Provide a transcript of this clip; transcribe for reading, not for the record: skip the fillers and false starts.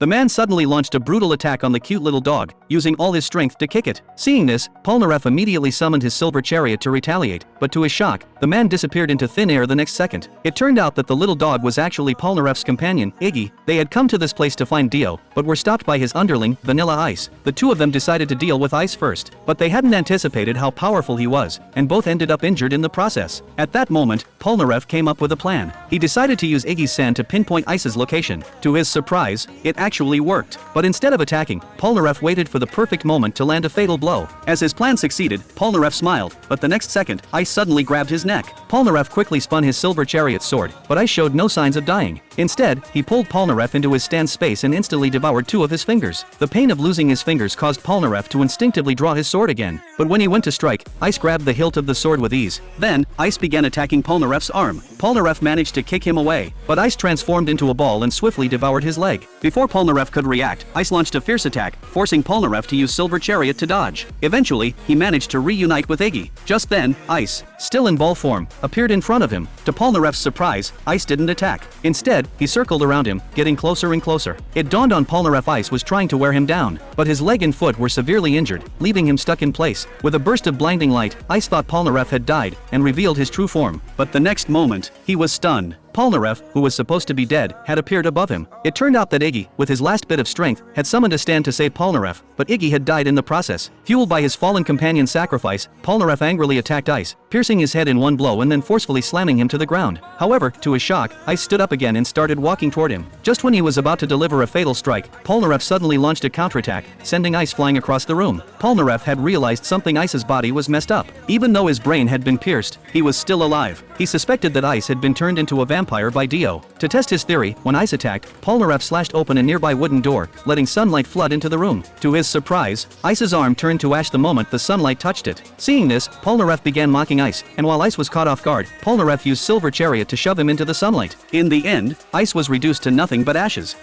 The man suddenly launched a brutal attack on the cute little dog, using all his strength to kick it. Seeing this, Polnareff immediately summoned his silver chariot to retaliate, but to his shock, the man disappeared into thin air the next second. It turned out that the little dog was actually Polnareff's companion, Yiqi. They had come to this place to find Dio, but were stopped by his underling, Vanilla Ice. The two of them decided to deal with Ice first, but they hadn't anticipated how powerful he was, and both ended up injured in the process. At that moment, Polnareff came up with a plan. He decided to use Iggy's sand to pinpoint Ice's location. To his surprise, it actually worked. But instead of attacking, Polnareff waited for the perfect moment to land a fatal blow. As his plan succeeded, Polnareff smiled, but the next second, Ice suddenly grabbed his neck. Polnareff quickly spun his silver chariot sword, but Ice showed no signs of dying. Instead, he pulled Polnareff into his stand space and instantly devoured two of his fingers. The pain of losing his fingers caused Polnareff to instinctively draw his sword again. But when he went to strike, Ice grabbed the hilt of the sword with ease. Then, Ice began attacking Polnareff's arm. Polnareff managed to kick him away, but Ice transformed into a ball and swiftly devoured his leg. Before Polnareff could react, Ice launched a fierce attack, forcing Polnareff to use Silver Chariot to dodge. Eventually, he managed to reunite with Iggy. Just then, Ice, still in ball form, appeared in front of him. To Polnareff's surprise, Ice didn't attack. Instead, he circled around him, getting closer and closer. It dawned on Polnareff Ice was trying to wear him down, but his leg and foot were severely injured, leaving him stuck in place. With a burst of blinding light, Ice thought Polnareff had died, and revealed his true form. But the next moment, he was stunned. Polnareff, who was supposed to be dead, had appeared above him. It turned out that Iggy, with his last bit of strength, had summoned a stand to save Polnareff, but Iggy had died in the process. Fueled by his fallen companion's sacrifice, Polnareff angrily attacked Ice, piercing his head in one blow and then forcefully slamming him to the ground. However, to his shock, Ice stood up again and started walking toward him. Just when he was about to deliver a fatal strike, Polnareff suddenly launched a counterattack, sending Ice flying across the room. Polnareff had realized something. Ice's body was messed up. Even though his brain had been pierced, he was still alive. He suspected that Ice had been turned into a vampire by Dio. To test his theory, when Ice attacked, Polnareff slashed open a nearby wooden door, letting sunlight flood into the room. To his surprise, Ice's arm turned to ash the moment the sunlight touched it. Seeing this, Polnareff began mocking Ice, and while Ice was caught off guard, Polnareff used Silver Chariot to shove him into the sunlight. In the end, Ice was reduced to nothing but ashes.